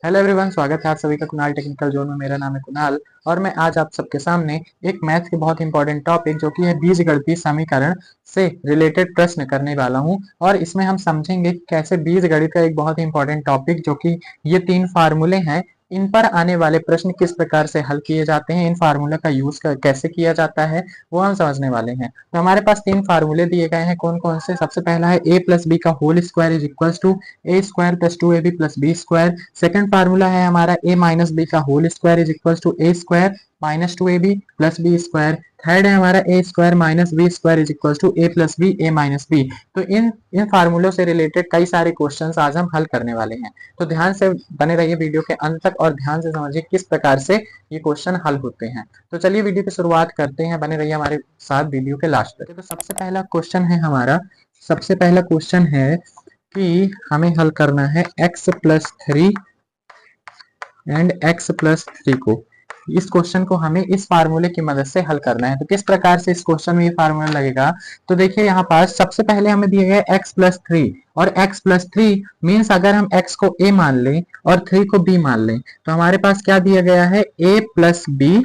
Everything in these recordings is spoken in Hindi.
हेलो एवरीवन, स्वागत है आप सभी का कुणाल टेक्निकल जोन में। मेरा नाम है कुणाल और मैं आज आप सबके सामने एक मैथ के बहुत इंपॉर्टेंट टॉपिक जो कि है बीजगणितीय समीकरण से रिलेटेड प्रश्न करने वाला हूं। और इसमें हम समझेंगे कि कैसे बीजगणित का एक बहुत इंपॉर्टेंट टॉपिक जो कि ये तीन फार्मूले हैं, इन पर आने वाले प्रश्न किस प्रकार से हल किए जाते हैं, इन फार्मूले का यूज कैसे किया जाता है, वो हम समझने वाले हैं। तो हमारे पास तीन फार्मूले दिए गए हैं। कौन कौन से? सबसे पहला है a प्लस बी का whole square is equal to A square plus two A B plus B square. Second formula है हमारा a माइनस बी का whole square is equal to A square minus two A B plus B square. Third है हमारा A square minus B square is equal to A plus B A minus B. तो इन इन फार्मूलों से रिलेटेड कई सारे क्वेश्चंस आज हम हल करने वाले हैं। तो ध्यान से बने रहिए वीडियो के अंत तक और ध्यान से समझिए किस प्रकार से ये क्वेश्चन हल होते हैं। तो चलिए वीडियो की शुरुआत करते हैं, बने रहिए हमारे साथ वीडियो के लास्ट तक। तो सबसे पहला क्वेश्चन है कि हमें हल करना है x+3 एंड x+3 को। इस क्वेश्चन को हमें इस फार्मूले की मदद से हल करना है। तो किस प्रकार से इस क्वेश्चन में ये फार्मूला लगेगा? तो देखिए यहाँ पास सबसे पहले हमें दिया गया x+3 और x+3 मीन्स अगर हम x को a मान लें और 3 को b मान लें तो हमारे पास क्या दिया गया है? a plus b।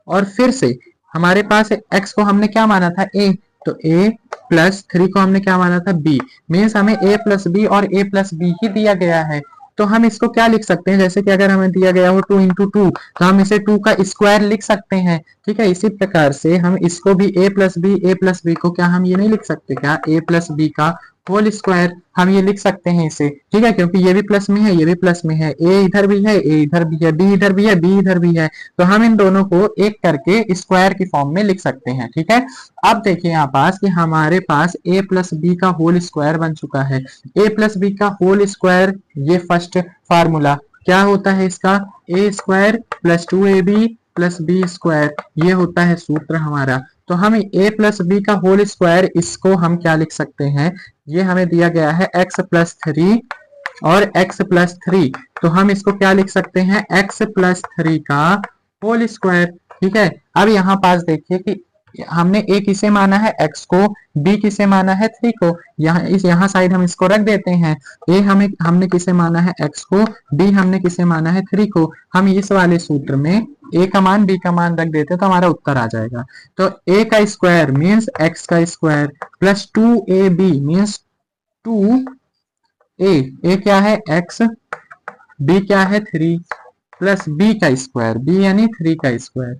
और फिर से हमारे पास x को हमने क्या माना था? a। तो a प्लस 3 को हमने क्या माना था? b। मीन्स हमें a प्लस बी और a प्लस बी ही दिया गया है। तो हम इसको क्या लिख सकते हैं? जैसे कि अगर हमें दिया गया हो 2 इंटू टू तो हम इसे 2 का स्क्वायर लिख सकते हैं। ठीक है, इसी प्रकार से हम इसको भी a प्लस बी को क्या हम ये नहीं लिख सकते क्या? a प्लस बी का होल स्क्वायर हम ये लिख सकते हैं इसे। ठीक है, क्योंकि ये भी प्लस में है, ये भी प्लस में है, a इधर भी है, a इधर भी है, b इधर भी है, b इधर भी है। तो हम इन दोनों को एक करके स्क्वायर की फॉर्म में लिख सकते हैं। ठीक है, अब देखिए यहाँ पास कि हमारे पास a प्लस बी का होल स्क्वायर बन चुका है। a प्लस बी का होल स्क्वायर, ये फर्स्ट फार्मूला क्या होता है इसका? a square plus two A B plus B square, ये होता है सूत्र हमारा। तो हम a प्लस बी का होल स्क्वायर, इसको हम क्या लिख सकते हैं? ये हमें दिया गया है x+3 और x+3। तो हम इसको क्या लिख सकते हैं? x+3 का होल स्क्वायर। ठीक है, अब यहाँ पास देखिए कि हमने a किसे माना है? x को। b किसे माना है? 3 को। यहाँ साइड हम इसको रख देते हैं। a हमने किसे माना है? x को। b हमने किसे माना है? 3 को। हम इस वाले सूत्र में a का मान b का मान रख देते तो हमारा उत्तर आ जाएगा। तो a का स्क्वायर मीन्स x का square plus 2ab means 2a। a क्या है? x। b क्या है? 3 प्लस b का स्क्वायर, b यानी 3 का स्क्वायर।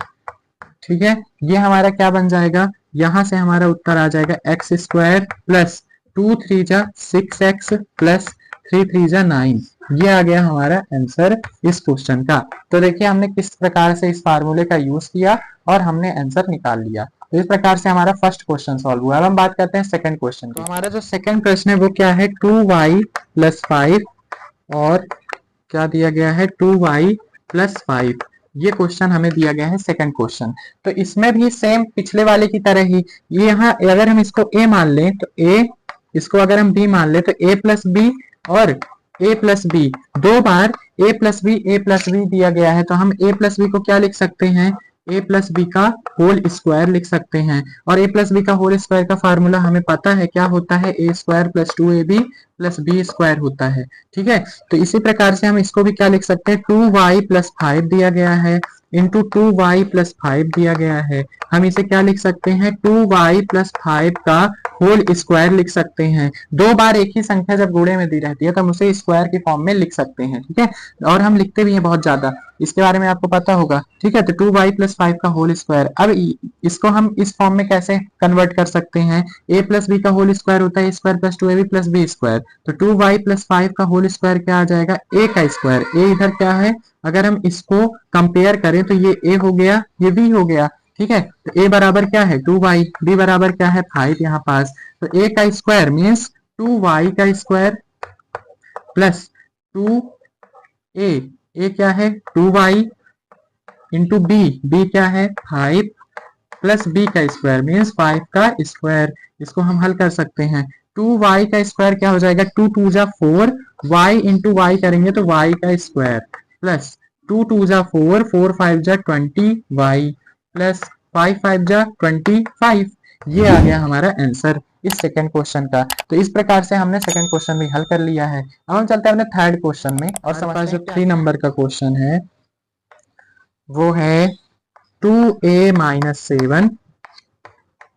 ठीक है, ये हमारा क्या बन जाएगा? यहां से हमारा उत्तर आ जाएगा एक्स स्क्वायर प्लस 2 3 जा 6x प्लस 3 3 जा 9। ये आ गया हमारा आंसर इस क्वेश्चन का। तो देखिए हमने किस प्रकार से इस फार्मूले का यूज किया और हमने आंसर निकाल लिया। तो इस प्रकार से हमारा फर्स्ट क्वेश्चन सॉल्व हुआ। अब हम बात करते हैं सेकंड क्वेश्चन की। तो हमारा जो सेकंड प्रश्न है वो क्या है? 2y+5 और क्या दिया गया है? 2y+5। ये क्वेश्चन हमें दिया गया है सेकंड क्वेश्चन। तो इसमें भी सेम पिछले वाले की तरह ही, ये यहाँ अगर हम इसको a मान लें तो a, इसको अगर हम b मान लें तो a प्लस बी और a प्लस बी, दो बार a प्लस बी दिया गया है। तो हम a प्लस बी को क्या लिख सकते हैं? a प्लस बी का होल स्क्वायर लिख सकते हैं। और a प्लस बी का होल स्क्वायर का फार्मूला हमें पता है क्या होता है? a square plus 2ab plus B square होता है। ठीक है, तो इसी प्रकार से हम इसको भी क्या लिख सकते हैं? 2y+5 दिया गया है इंटू 2y+5 दिया गया है। हम इसे क्या लिख सकते हैं? 2y+5 का होल स्क्वायर लिख सकते हैं। दो बार एक ही संख्या जब गुणे में दी रहती है तो हम उसे स्क्वायर की फॉर्म में लिख सकते हैं। ठीक है, और हम लिखते भी हैं बहुत ज्यादा, इसके बारे में आपको पता होगा। ठीक है, तो 2y+5 का होल स्क्वायर। अब इसको हम इस फॉर्म में कैसे कन्वर्ट कर सकते हैं? a प्लस बी का होल स्क्वायर होता है square plus 2ab plus B square. तो 2y+5 का होल स्क्वायर क्या आ जाएगा? a का स्क्वायर। a इधर क्या है? अगर हम इसको कंपेयर करें तो ये a हो गया, ये b हो गया। ठीक है, तो a बराबर क्या है? 2y, b बराबर क्या है? 5 यहाँ पास। तो a का स्क्वायर मीन्स 2y का स्क्वायर प्लस 2a। a क्या है? 2y इंटू b क्या है? 5 प्लस b का स्क्वायर मीन्स 5 का स्क्वायर। इसको हम हल कर सकते हैं। 2y का स्क्वायर क्या हो जाएगा? 2 2 जा 4, y इंटू वाई करेंगे तो y का स्क्वायर प्लस 2 2 जा 4, 4 5 जा 20 y प्लस 5 5 जा 25। ये आ गया हमारा आंसर इस सेकंड क्वेश्चन का। तो इस प्रकार से हमने सेकंड क्वेश्चन भी हल कर लिया है। अब हम चलते हैं अपने थर्ड क्वेश्चन में और समझते हैं जो 3 नंबर का क्वेश्चन है वो है 2a-7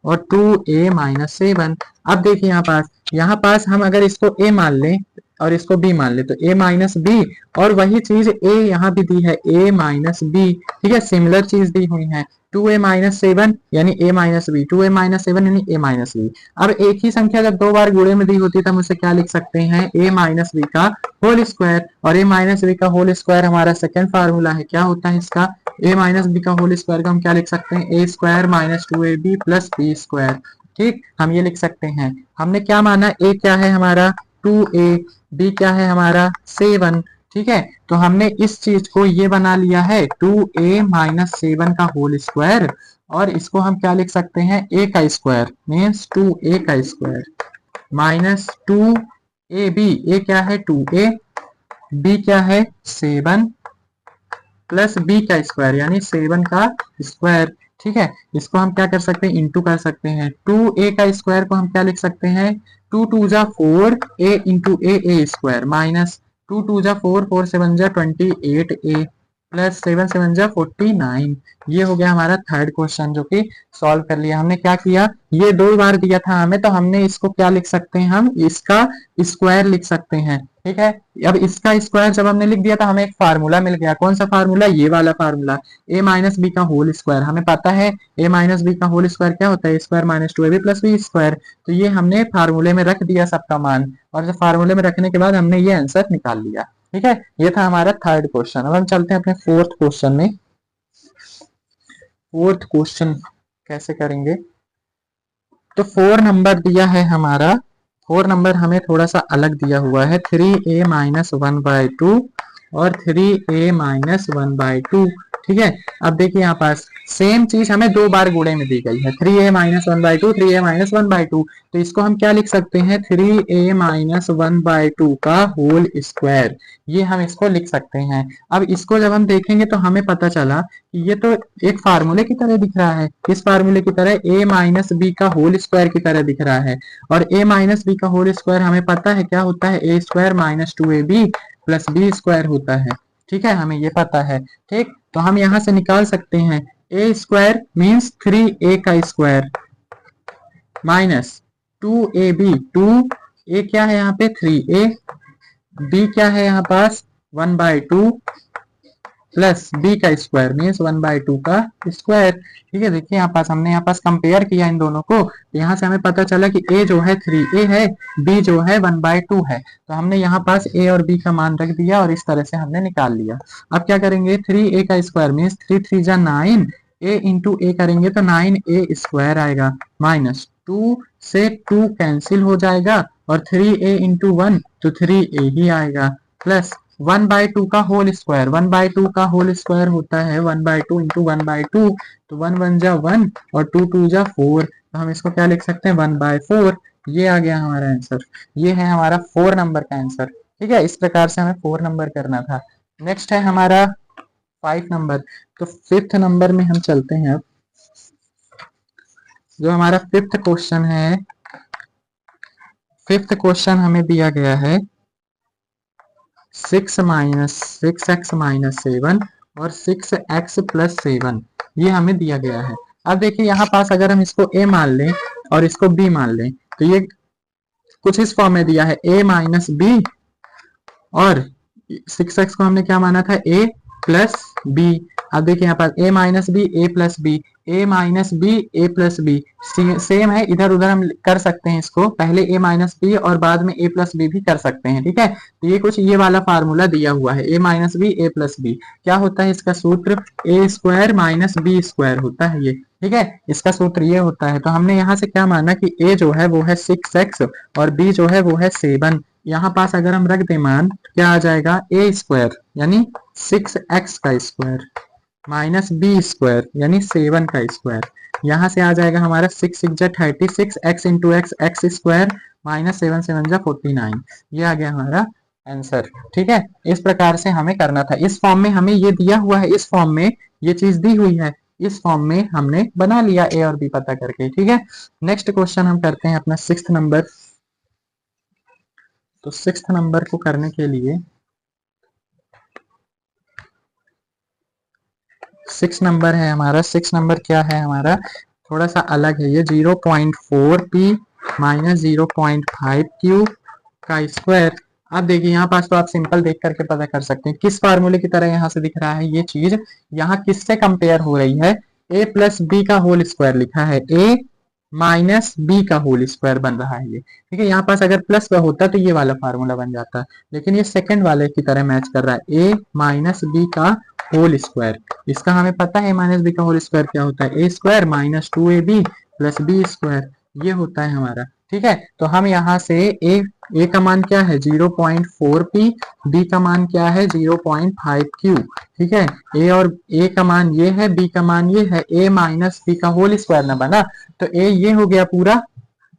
और 2a-7। अब देखिए यहाँ पास हम अगर इसको a मान लें और इसको b मान ले तो a माइनस बी, और वही चीज a यहाँ भी दी है a माइनस बी, ठीक है, सिमिलर चीज दी हुई है। 2a-7 यानी a माइनस बी, 2a-7 यानी a माइनस बी। अब एक ही संख्या जब दो बार गुणे में दी होती है तो हम उसे क्या लिख सकते हैं, a माइनस बी का होल स्क्वायर। और a माइनस बी का होल स्क्वायर हमारा सेकेंड फार्मूला है, क्या होता है इसका, a माइनस बी का होल स्क्वायर का हम क्या लिख सकते हैं, a square minus 2ab plus B square. ठीक, हम ये लिख सकते हैं। हमने क्या माना, a क्या है हमारा 2a, b क्या है हमारा 7, ठीक है। तो हमने इस चीज को ये बना लिया है 2a-7 का होल स्क्वायर, और इसको हम क्या लिख सकते हैं, a का स्क्वायर मीन्स 2a का स्क्वायर माइनस 2ab, a क्या है 2a, b क्या है 7 प्लस b का स्क्वायर यानी 7 का स्क्वायर, ठीक है। इसको हम क्या कर सकते हैं, इंटू कर सकते हैं। 2a का स्क्वायर को हम क्या लिख सकते हैं, 2 जा 4 a into a square minus 2 जा 4, 4 7 जा 28a प्लस 7 7 जा 49। ये हो गया हमारा थर्ड क्वेश्चन जो कि सॉल्व कर लिया हमने। क्या किया, ये दो बार दिया था हमें तो हमने इसको क्या लिख सकते हैं, हम इसका स्क्वायर लिख सकते हैं, ठीक है। अब इसका स्क्वायर जब हमने लिख दिया था हमें एक फार्मूला मिल गया। कौन सा फार्मूला, ये वाला फार्मूला, a माइनस बी का होल स्क्वायर। हमें पता है a माइनस बी का होल स्क्वायर क्या होता है, square minus 2ab plus B square. तो ये हमने फार्मूले में रख दिया सबका मान, और जब फार्मूले में रखने के बाद हमने ये आंसर निकाल लिया, ठीक है। ये था हमारा थर्ड क्वेश्चन। अब हम चलते हैं अपने फोर्थ क्वेश्चन में। फोर्थ क्वेश्चन कैसे करेंगे, तो 4 नंबर दिया है हमारा, 4 नंबर हमें थोड़ा सा अलग दिया हुआ है, 3a-1/2 और 3a-1/2, ठीक है। अब देखिए यहाँ पास सेम चीज हमें दो बार गुणे में दी गई है, 3a-1/2, 3a-1/2। तो इसको हम क्या लिख सकते हैं, 3a-1/2 का होल स्क्वायर, ये हम इसको लिख सकते हैं। अब इसको जब हम देखेंगे तो हमें पता चला कि ये तो एक फार्मूले की तरह दिख रहा है, किस फार्मूले की तरह, a माइनस बी का होल स्क्वायर की तरह दिख रहा है। और a माइनस बी का होल स्क्वायर हमें पता है क्या होता है, a square minus 2ab plus B square होता है, ठीक है, हमें ये पता है। ठीक, तो हम यहां से निकाल सकते हैं a स्क्वायर मीन्स 3a का स्क्वायर माइनस 2ab, 2a क्या है यहाँ पे 3a, b क्या है यहाँ पास 1/2 प्लस b का स्क्वायर मीन्स 1/2 का स्क्वायर, ठीक है। देखिए हमने यहाँ पास कंपेयर किया इन दोनों को, तो यहाँ से हमें पता चला कि a जो है 3a है, b जो है 1/2 है। तो हमने यहाँ पास a और b का मान रख दिया और इस तरह से हमने निकाल लिया। अब क्या करेंगे, 3a का स्क्वायर मीन्स 3 3 जा 9, a इंटू a करेंगे तो 9a स्क्वायर आएगा माइनस 2 से 2 कैंसिल हो जाएगा और 3a इंटू 1 तो 3a ही आएगा प्लस 1/2 का होल स्क्वायर, 1/2 का होल स्क्वायर होता है 1/2 इंटू 1/2, तो 1 1 जा 1 और 2 2 जा 4, तो हम इसको क्या लिख सकते हैं 1/4। ये आ गया हमारा आंसर, ये है हमारा 4 नंबर का आंसर, ठीक है। इस प्रकार से हमें 4 नंबर करना था। नेक्स्ट है हमारा 5 नंबर। तो 5th नंबर में हम चलते हैं। अब जो हमारा 5th क्वेश्चन है, 5th क्वेश्चन हमें दिया गया है 6x माइनस 7 और 6x प्लस 7, ये हमें दिया गया है। अब देखिए यहाँ पास अगर हम इसको a मान लें और इसको b मान लें तो ये कुछ इस फॉर्म में दिया है a माइनस बी, और 6x को हमने क्या माना था a प्लस बी। अब देखिए यहाँ पास a minus B a plus B, a minus B a plus B same है, इधर उधर हम कर सकते हैं इसको, पहले a माइनस बी और बाद में a प्लस बी भी कर सकते हैं, ठीक है। तो ये कुछ ये वाला फार्मूला दिया हुआ है, a minus B a plus B, क्या होता है इसका सूत्र, a square minus B square होता है ये, ठीक है, इसका सूत्र ये होता है। तो हमने यहाँ से क्या माना कि a जो है वो है 6x और b जो है वो है 7। यहाँ पास अगर हम रख दें मान तो क्या आ जाएगा, a स्क्वायर यानी 6x का स्क्वायर माइनस बी स्क्वायर यानी 7 का स्क्वायर, यहाँ से आ जाएगा हमारा 6 6 जा 36 x into x square minus 7 7 जा 49, ये आ गया हमारा आंसर, ठीक है। इस प्रकार से हमें करना था। इस फॉर्म में हमें ये दिया हुआ है, इस फॉर्म में ये चीज दी हुई है, इस फॉर्म में हमने बना लिया ए और बी पता करके। ठीक है, नेक्स्ट क्वेश्चन हम करते हैं अपना 6th नंबर। तो 6th नंबर को करने के लिए 6 नंबर है हमारा। 6 नंबर क्या है हमारा, थोड़ा सा अलग है ये। 0.4p माइनस 0.5q का स्क्वायर। अब देखिए यहाँ पास तो आप सिंपल देख करके पता कर सकते हैं किस फार्मूले की तरह यहाँ से दिख रहा है ये चीज। यहाँ किससे कंपेयर हो रही है, a प्लस बी का होल स्क्वायर लिखा है, a माइनस बी का होल स्क्वायर बन रहा है ये। ठीक है, यहाँ पास अगर प्लस का होता तो ये वाला फार्मूला बन जाता, लेकिन ये सेकंड वाले की तरह मैच कर रहा है, a माइनस बी का होल स्क्वायर। इसका हमें पता है माइनस बी का होल स्क्वायर क्या होता है, A square minus 2ab plus B square, ये होता है हमारा। ठीक है, तो हम यहाँ से ए का मान क्या है 0.4p, बी का मान क्या है 0.5q। ठीक है, ए और ए का मान ये है, बी का मान ये है, ए माइनस बी का होल स्क्वायर ना बना, तो ए ये हो गया पूरा,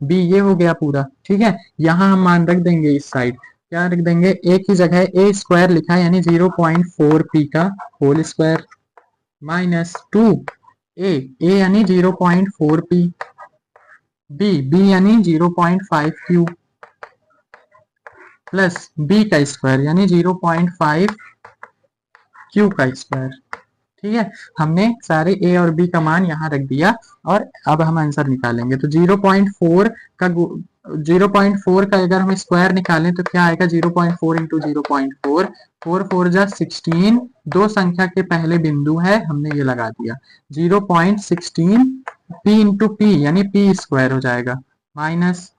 बी ये हो गया पूरा। ठीक है, यहाँ हम मान रख देंगे इस साइड, क्या रख देंगे, ए की जगह ए स्क्वायर लिखा है यानी 0.4p का होल स्क्वायर माइनस 2 ए यानी 0.4p, बी यानी 0.5q प्लस बी का स्क्वायर यानी 0.5q का स्क्वायर। ठीक है, हमने सारे ए और बी का मान यहाँ रख दिया और अब हम आंसर निकालेंगे। तो 0.4 का 0.4 का अगर हम स्क्वायर निकालें तो क्या आएगा, 0.4 इंटू 0.4, 4 जा 16, दो संख्या के पहले बिंदु है, हमने ये लगा दिया 0.16 p इंटू पी यानी पी स्क्वायर हो जाएगा, माइनस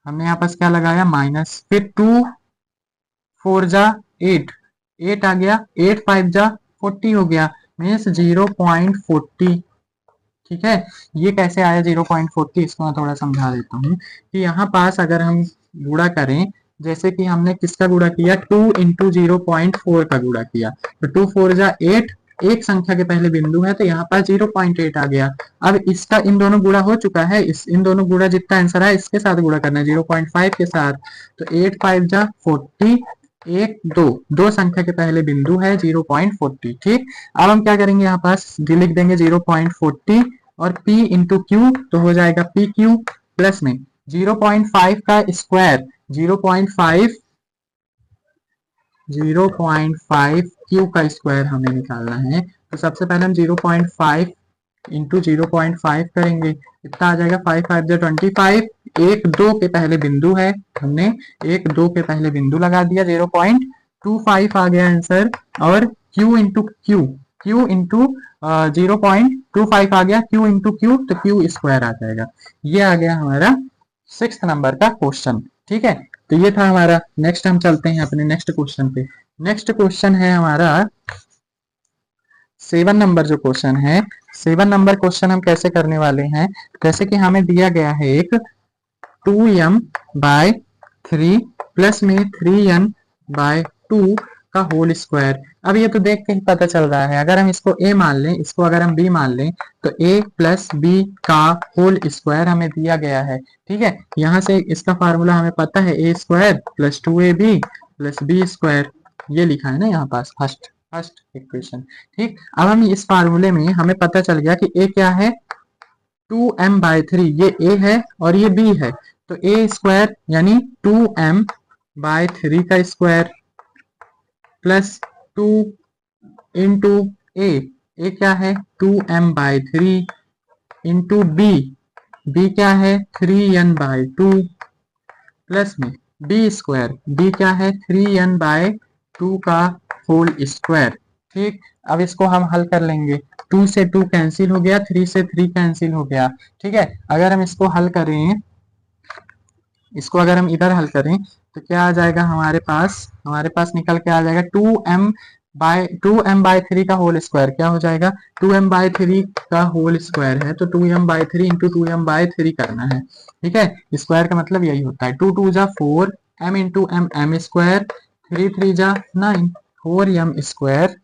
हमने यहाँ पास क्या लगाया माइनस, फिर 2 4 जा 8, 8 आ गया, 8 5 जा 40 हो गया, मीन्स 0.40। ठीक है, ये कैसे आया 0.40, इसको मैं थोड़ा समझा देता हूँ कि यहाँ पास अगर हम गुणा करें, जैसे कि हमने किसका गुणा किया, 2 इंटू 0.4 का गुणा किया, तो 2 4 जा 8, एक संख्या के पहले बिंदु है तो यहाँ पास 0.8 आ गया। अब इसका इन दोनों गुणा हो चुका है, इन दोनों गुणा जितना आंसर है इसके साथ गुणा करना है 0.5 के साथ, तो 8 5 जा 40, एक दो संख्या के पहले बिंदु है 0.40। ठीक, अब हम क्या करेंगे, यहाँ पास लिख देंगे 0.40 और p इंटू क्यू, तो हो जाएगा पी क्यू प्लस में 0.5 का स्क्वायर 0.5 क्यू का स्क्वायर हमें निकालना है। तो सबसे पहले हम 0.5 इंटू 0.5 करेंगे, कितना आ जाएगा, 5 5 जा 25, एक दो के पहले बिंदु है, हमने एक दो के पहले बिंदु लगा दिया, 0.25 आ गया आंसर, और q इंटू क्यू इंटू 0.25 आ गया, q इंटू क्यू, तो क्यू स्क्वायर आ जाएगा। ये आ गया हमारा 6th नंबर का क्वेश्चन। ठीक है, तो ये था हमारा। नेक्स्ट हम चलते हैं अपने नेक्स्ट क्वेश्चन पे। नेक्स्ट क्वेश्चन है हमारा 7 नंबर जो क्वेश्चन है, 7 नंबर क्वेश्चन हम कैसे करने वाले हैं, जैसे कि हमें दिया गया है एक 2m/3 प्लस में 3n/2 का होल स्क्वायर। अब ये तो देख के ही पता चल रहा है, अगर हम इसको a मान लें, इसको अगर हम b मान लें, तो a प्लस बी का होल स्क्वायर हमें दिया गया है। ठीक है, यहाँ से इसका फार्मूला हमें पता है, a square plus 2ab plus B square, ये लिखा है ना यहाँ पास फर्स्ट इक्वेशन। ठीक, अब हम इस फार्मूले में हमें पता चल गया कि a क्या है 2m/3, ये a है और ये b है, तो a स्क्वायर यानी 2m/3 का स्क्वायर प्लस 2 इंटू ए क्या है 2m/3 इंटू बी क्या है 3n/2 प्लस में बी स्क्वायर, बी क्या है 3n/2 का होल स्क्वायर। ठीक, अब इसको हम हल कर लेंगे, 2 से 2 कैंसिल हो गया, 3 से 3 कैंसिल हो गया। ठीक है, अगर हम इसको हल करें, इसको अगर हम इधर हल करें तो क्या आ जाएगा हमारे पास निकल के आ जाएगा 2m/3 का होल स्क्वायर, क्या हो जाएगा 2m/3 का होल स्क्वायर है तो 2m/3 इंटू 2m/3 करना है। ठीक है, स्क्वायर का मतलब यही होता है, 2 2 जा 4, m इंटू m स्क्वायर, 3 3 जा 9, 4m स्क्वायर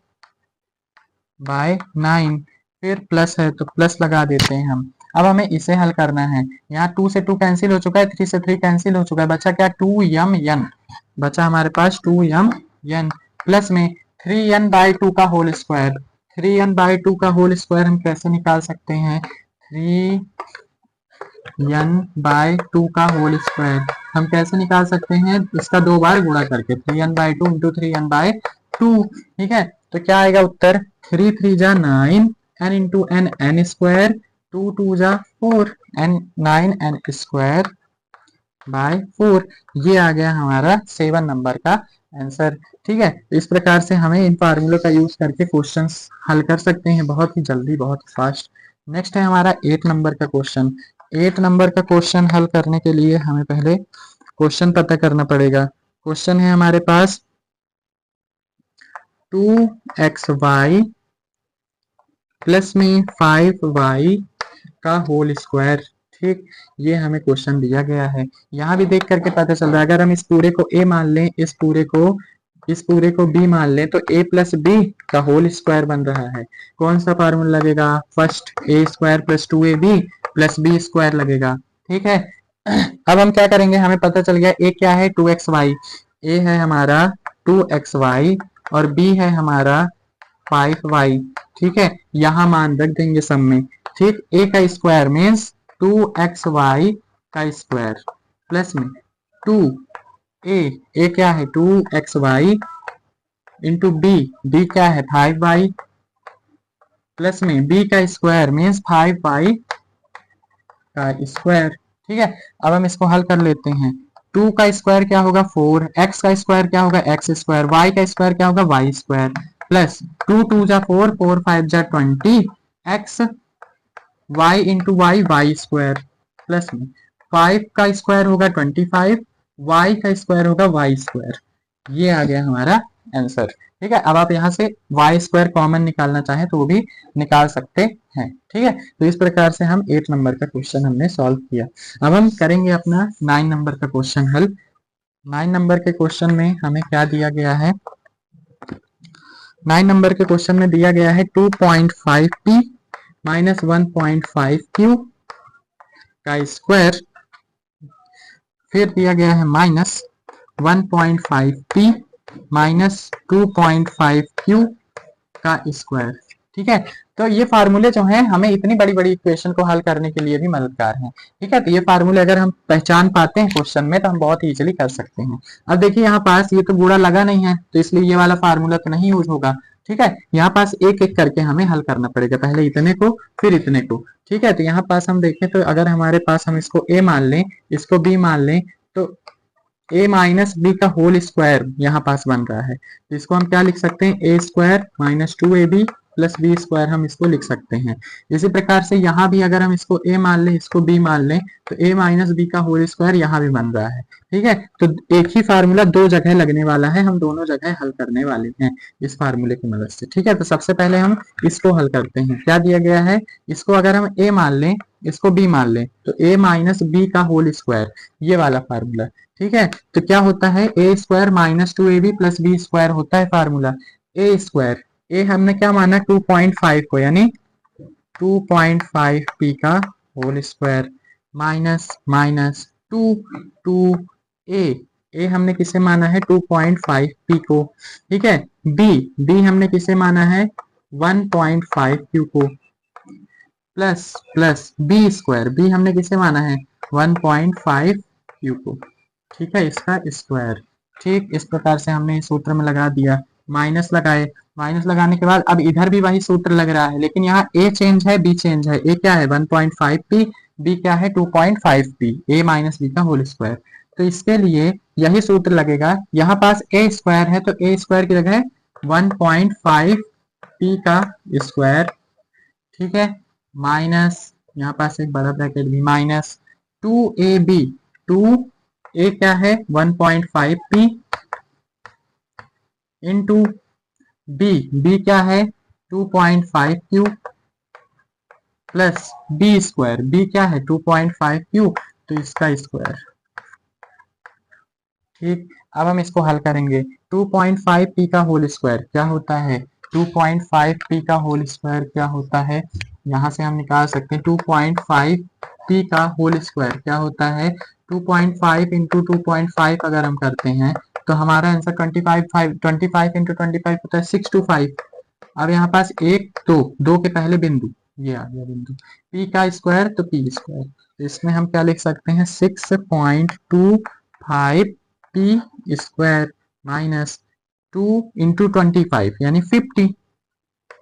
बाय 9, फिर प्लस है तो प्लस लगा देते हैं हम। अब हमें इसे हल करना है, यहाँ 2 से 2 कैंसिल हो चुका है, 3 से 3 कैंसिल हो चुका है, बचा क्या 2mn, बचा हमारे पास 2mn प्लस में 3n/2 का होल स्क्वायर, 3n/2 का होल स्क्वायर हम कैसे निकाल सकते हैं? 3n/2 का होल स्क्वायर हम कैसे निकाल सकते हैं? इसका 2 बार गुणा करके 3n/2 इंटू 3n/2। ठीक है, तो क्या आएगा उत्तर? 3 3 जा 9 n into n n square, 2 2 जा 4 n 9 n स्क्वायर बाय 4। ये आ गया हमारा 7 नंबर का आंसर। ठीक है, तो इस प्रकार से हमें इन फार्मूलों का यूज करके क्वेश्चंस हल कर सकते हैं बहुत ही जल्दी, बहुत फास्ट। नेक्स्ट है हमारा 8 नंबर का क्वेश्चन। 8 नंबर का क्वेश्चन हल करने के लिए हमें पहले क्वेश्चन पता करना पड़ेगा। क्वेश्चन है हमारे पास 2xy प्लस में 5y का होल स्क्वायर। ठीक, ये हमें क्वेश्चन दिया गया है। यहाँ भी देख करके पता चल रहा है, अगर हम इस पूरे को a मान लें, इस पूरे को b मान लें, तो a प्लस b का होल स्क्वायर बन रहा है। कौन सा फार्मूला लगेगा? First a square plus 2ab plus b square लगेगा। ठीक है, अब हम क्या करेंगे? हमें पता चल गया a क्या है? 2xy। a है हमारा 2xy और b है हमारा 5y। ठीक है, यहाँ मान रख देंगे सब में। ठीक, a का स्क्वायर मीन्स 2xy का स्क्वायर प्लस में 2a क्या है? 2xy इंटू b क्या है? 5y प्लस में b का स्क्वायर मीन्स 5y का स्क्वायर। ठीक है, अब हम इसको हल कर लेते हैं। 2 का स्क्वायर क्या होगा? 4, x का स्क्वायर क्या होगा? x स्क्वायर, y का स्क्वायर क्या होगा? y स्क्वायर प्लस 2 2 जा 4, 4 5 जा 20, x y into y square plus में 5 का स्क्वायर होगा 25, y का स्क्वायर होगा y स्क्वायर। ये आ गया हमारा आंसर। ठीक है, अब आप यहाँ से y स्क्वायर कॉमन निकालना चाहें तो वो भी निकाल सकते हैं। ठीक है, तो इस प्रकार से हम 8 नंबर का क्वेश्चन हमने सॉल्व किया। अब हम करेंगे अपना 9 नंबर का क्वेश्चन हल। 9 नंबर के क्वेश्चन में हमें क्या दिया गया है? 9 नंबर के क्वेश्चन में दिया गया है 2.5p माइनस 1.5q का स्क्वायर, फिर दिया गया है माइनस 1.5p माइनस 2.5q का स्क्वायर। ठीक है, तो ये फार्मूले जो हैं हमें इतनी बड़ी बड़ी इक्वेशन को हल करने के लिए भी मददगार हैं। ठीक है, तो ये फार्मूले अगर हम पहचान पाते हैं क्वेश्चन में तो हम बहुत इजीली कर सकते हैं। अब देखिए यहाँ पास ये तो गुणा लगा नहीं है, तो इसलिए ये वाला फार्मूला तो नहीं यूज होगा। ठीक है, यहाँ पास एक एक करके हमें हल करना पड़ेगा, पहले इतने को फिर इतने को। ठीक है, तो यहाँ पास हम देखें तो अगर हमारे पास हम इसको a मान लें, इसको b मान लें, तो a माइनस बी का होल स्क्वायर यहाँ पास बन रहा है। तो इसको हम क्या लिख सकते हैं? a square minus 2ab plus B square हम इसको लिख सकते हैं। इसी प्रकार से यहाँ भी अगर हम इसको a मान लें, इसको b मान लें, तो a माइनस बी का होल स्क्वायर यहाँ भी बन रहा है। ठीक है, तो एक ही फार्मूला दो जगह लगने वाला है, हम दोनों जगह हल करने वाले हैं इस फार्मूले की मदद से। ठीक है, तो सबसे पहले हम इसको हल करते हैं। क्या दिया गया है? इसको अगर हम a मान लें, इसको b मान लें, तो a माइनस बी का होल स्क्वायर, ये वाला फार्मूला। ठीक है, तो क्या होता है? a square minus 2ab plus B square होता है फार्मूला। a स्क्वायर, a हमने क्या माना? 2.5 को, यानी 2.5p का होल स्क्वायर माइनस माइनस 2 हमने किसे माना है? 2.5p को। ठीक है, b हमने किसे माना है? 1.5q को plus plus b square, b हमने किसे माना है? 1.5q को। ठीक है, इसका स्क्वायर। ठीक, इस प्रकार से हमने इस सूत्र में लगा दिया, माइनस लगाए। माइनस लगाने के बाद अब इधर भी वही सूत्र लग रहा है, लेकिन यहाँ a चेंज है, b चेंज है। a क्या है? 1.5p, b क्या है? 2.5p, a माइनस b का होल स्क्वायर। तो इसके लिए यही सूत्र लगेगा। यहाँ पास a स्क्वायर है, तो a स्क्वायर की जगह 1.5p का स्क्वायर। ठीक है, माइनस यहाँ पास एक बड़ा ब्रैकेट भी, माइनस 2ab, 2a क्या है? 1.5p इंटू b क्या है? 2.5q plus b square, b क्या है? 2.5q, तो इसका स्क्वायर। ठीक, अब हम इसको हल करेंगे। 2.5p का होल स्क्वायर क्या होता है? 2.5p का होल स्क्वायर क्या होता है? यहाँ से हम निकाल सकते हैं 2.5p का होल स्क्वायर क्या होता है? 2.5 इंटू 2.5 अगर हम करते हैं तो हमारा आंसर 25 इंटू 25 होता है 625। अब यहाँ पास एक दो, दो के पहले बिंदु, ये आ गया बिंदु p का स्क्वायर तो p स्क्वायर, तो इसमें हम क्या लिख सकते हैं 6.25 p स्क्वायर माइनस 2 इंटू 25 यानी 50,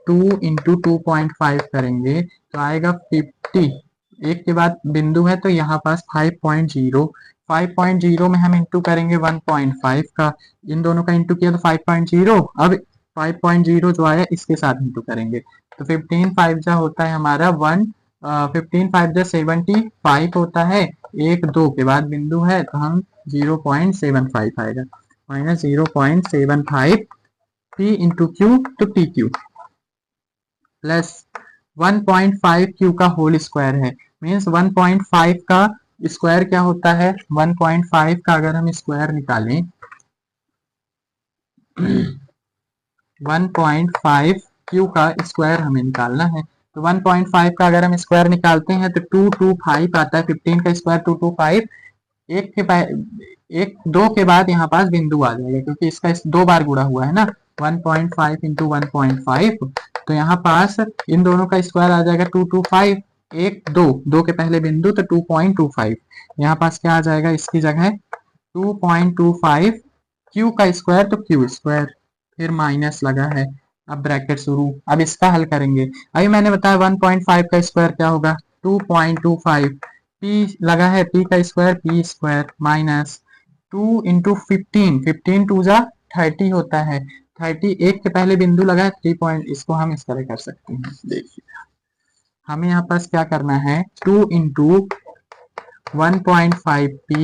2 इंटू 2.5 करेंगे तो आएगा 50, एक के बाद बिंदु है तो यहाँ पास 5.0, 5.0 में हम इंटू करेंगे 1.5 का, इन दोनों का इंटू किया तो 5.0, अब 5.0 जो आया इसके साथ इंटू करेंगे तो 15 5 जा होता है हमारा 15 5 जा 75 होता है, एक दो के बाद बिंदु है तो हम 0.75 आएगा माइनस 0.75 p इंटू क्यू तो टी क्यू प्लस 1.5 क्यू का होल स्क्वायर है, मीन्स 1.5 का स्क्वायर क्या होता है, 1.5 का अगर हम स्क्वायर निकालें 1.5 क्यू का स्क्वायर हमें निकालना है, तो 1.5 का अगर हम स्क्वायर निकालते हैं तो 225 आता है, 15 का स्क्वायर 225, एक दो के बाद यहाँ पास बिंदु आ जाएगा क्योंकि इसका दो बार गुणा हुआ है ना, 1.5 इंटू 1.5, तो यहाँ पास इन दोनों का स्क्वायर आ जाएगा 225, एक दो, दो के पहले बिंदु तो 2.25, यहाँ पास क्या आ जाएगा इसकी जगह 2.25 क्यू का स्क्वायर तो क्यू स्क्वायर, फिर माइनस लगा है, अब ब्रैकेट शुरू, अब इसका हल करेंगे, अभी मैंने बताया 1.5 का स्क्वायर क्या होगा 2.25, p लगा है p का square p square minus 2 into 15, 15 two जा 30 होता है, 30 एक के पहले बिंदु लगा है 3 पॉइंट, इसको हम इस तरह कर सकते हैं, देखिए हमें यहाँ पास क्या करना है 2 इंटू 1.5 p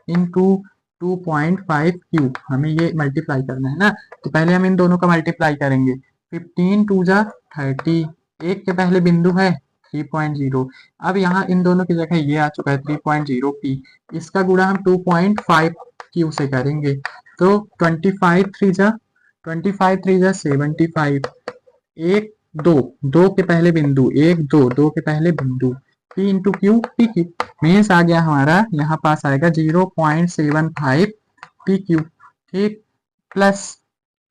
इंटू 2.5 क्यू, हमें ये मल्टीप्लाई करना है ना, तो पहले हम इन दोनों का मल्टीप्लाई करेंगे, 15 टू जा 30, एक के पहले बिंदु है 3.0, अब यहाँ इन दोनों की जगह ये आ चुका है 3.0 p, इसका गुणा हम 2.5 क्यू से करेंगे तो 25 3 जा 75, एक दो, दो के पहले बिंदु, एक दो, दो के पहले बिंदु, p into Q P Q, means आ गया हमारा यहाँ पास आएगा 0.75 पी क्यू, ठीक, प्लस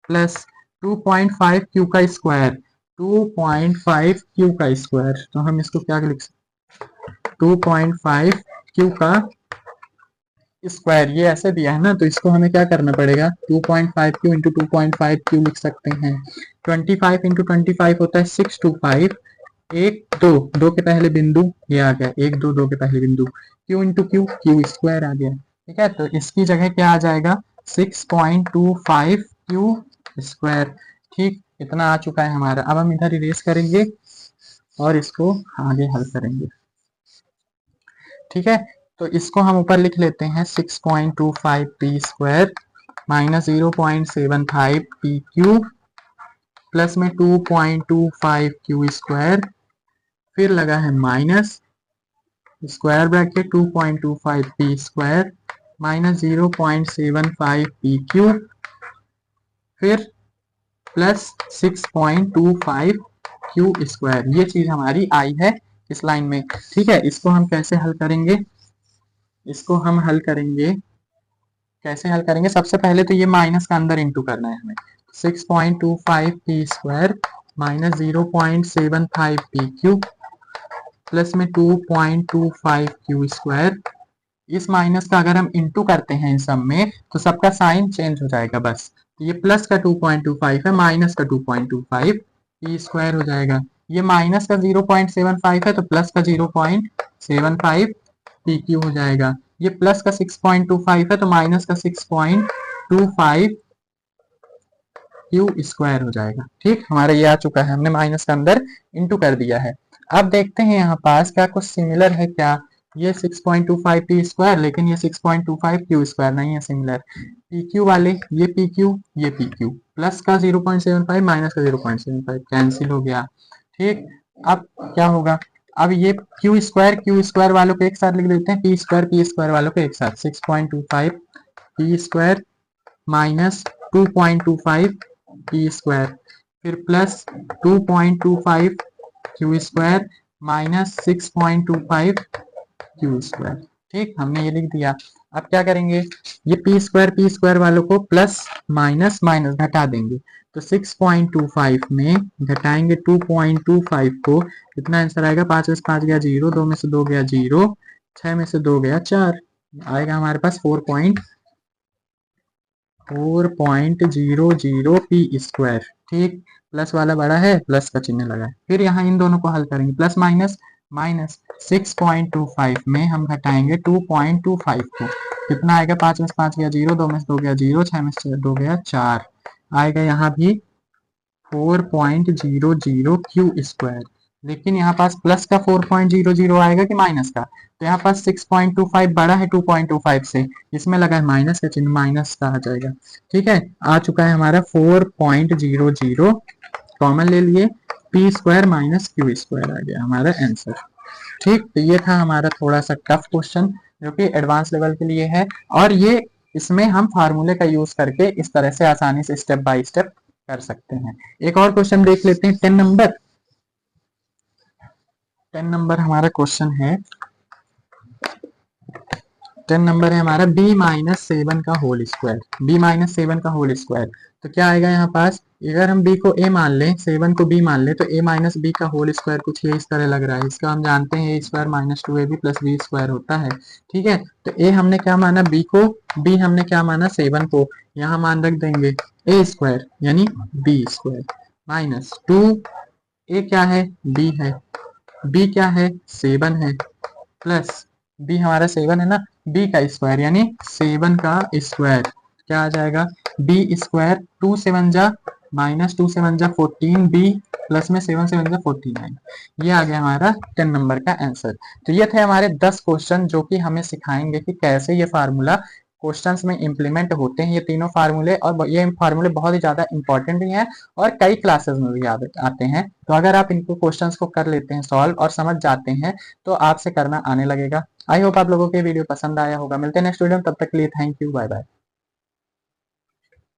प्लस 2.5 क्यू का स्क्वायर, 2.5 क्यू का स्क्वायर, तो हम इसको क्या लिख सकते 2.5 क्यू का स्क्वायर, ये ऐसे दिया है ना तो इसको हमें क्या करना पड़ेगा 2.5 क्यू इंटू 2.5 क्यू लिख सकते हैं, 25 इंटू 25 होता है 625, एक दो, दो के पहले बिंदु ये आ गया, एक दो, दो के पहले बिंदु, Q into Q Q square आ गया, ठीक है, तो इसकी जगह क्या आ जाएगा 6.25 क्यू स्क्वायर, ठीक, इतना आ चुका है हमारा, अब हम इधर इरेज करेंगे और इसको आगे हल करेंगे, ठीक है, तो इसको हम ऊपर लिख लेते हैं 6.25 P square minus 0.75 P cube plus में 2.25 क्यू स्क्वायर, फिर लगा है minus square bracket 2.25 P square minus 0.75 P cube, फिर प्लस 6.25 क्यू स्क्वायर, ये चीज हमारी आई है इस लाइन में, ठीक है, इसको हम कैसे हल करेंगे, इसको हम हल करेंगे, कैसे हल करेंगे, सबसे पहले तो ये माइनस का अंदर इंटू करना है हमें, 6.25 P square minus 0.75 P cube plus में 2.25 क्यू स्क्वायर, इस माइनस का अगर हम इंटू करते हैं इन सब में तो सबका साइन चेंज हो जाएगा बस, तो ये प्लस का 2.25 है, माइनस का 2.25 पी स्क्वायर हो जाएगा, ये माइनस का 0.75 है तो प्लस का 0.75 पी क्यू हो जाएगा, ये प्लस का 6.25 है तो माइनस का 6.25 क्यू स्क्वायर हो जाएगा, ठीक, हमारा ये आ चुका है, हमने माइनस का अंदर इंटू कर दिया है, अब देखते हैं यहाँ पास क्या कुछ सिमिलर है क्या, ये 6.25 पी स्क्वायर, लेकिन ये 6.25 क्यू स्क्वायर नहीं है सिमिलर, पी क्यू वाले ये पी क्यू, ये पी क्यू, प्लस का 0.75 माइनस का 0.75 कैंसिल हो गया, ठीक, अब क्या होगा, अब ये क्यू स्क्वायर वालों को एक साथ लिख देते हैं, पी स्क्वायर वालों को एक साथ, 6.25 P square minus 2.25 P square, फिर plus 2.25 Q square minus 6.25 Q square, ठीक, हमने ये लिख दिया, अब क्या करेंगे, ये पी स्क्वायर वालों को प्लस माइनस माइनस घटा देंगे, तो 6.25 में घटाएंगे 2.25 को, कितना आंसर आएगा? 5 में से 5 गया 0, 2 में से 2 गया 0, 6 में से 2 गया 4, आएगा हमारे पास 4.00 पी स्क्वायर। ठीक, प्लस वाला बड़ा है, प्लस का चिन्ह लगा है। फिर यहाँ इन दोनों को हल करेंगे, प्लस माइनस, माइनस 6.25 में हम घटाएंगे 2.25 को, कितना आएगा? 5 में से 5 गया 0, 2 में से 2 गया 0, 6 में से 2 गया 4, आएगा यहाँ भी 4.00 क्यू स्क्वायर। लेकिन यहाँ पास प्लस का 4.00 आएगा कि माइनस का? तो यहाँ पास 6.25 बड़ा है 2.25 से, इसमें लगा है माइनस का चिन्ह, माइनस का आ जाएगा। ठीक है, आ चुका है हमारा 4.00, कॉमन ले लिए, P square minus Q square आ गया हमारा आंसर। ठीक, तो ये था हमारा थोड़ा सा टफ क्वेश्चन जो कि एडवांस लेवल के लिए है, और ये इसमें हम फार्मूले का यूज करके इस तरह से आसानी से स्टेप बाय स्टेप कर सकते हैं। एक और क्वेश्चन देख लेते हैं, 10 नंबर। 10 नंबर हमारा क्वेश्चन है, 10 नंबर है हमारा b माइनस 7 का होल स्क्वायर। b माइनस 7 का होल स्क्वायर, तो क्या आएगा यहाँ पास? अगर हम b को a मान लें, 7 को b मान लें, तो a माइनस b का होल स्क्वायर कुछ ये इस तरह लग रहा है। इसका हम जानते हैं a square minus 2ab plus b square होता है। ठीक है, तो a हमने क्या माना? b को, b हमने क्या माना? 7 को, यहाँ मान रख देंगे a स्क्वायर यानी b स्क्वायर माइनस 2, a क्या है? b है, b क्या है? 7 है, प्लस b हमारा 7 है ना, b का स्क्वायर यानी 7 का स्क्वायर, क्या आ जाएगा? b स्क्वायर, 2 7 जा माइनस 2 7 जा 14, b प्लस में 7 7 जा 49, ये आ गया हमारा 10 नंबर का आंसर। तो ये थे हमारे 10 क्वेश्चन जो कि हमें सिखाएंगे कि कैसे ये फार्मूला क्वेश्चंस में इंप्लीमेंट होते हैं, ये तीनों फार्मूले, और ये फार्मूले बहुत ही ज्यादा इंपॉर्टेंट भी हैं और कई क्लासेस में भी आते हैं। तो अगर आप इनको क्वेश्चंस को कर लेते हैं सॉल्व और समझ जाते हैं तो आपसे करना आने लगेगा। आई होप आप लोगों को वीडियो पसंद आया होगा। मिलते हैं नेक्स्ट वीडियो में, तब तक के लिए थैंक यू, बाय बाय।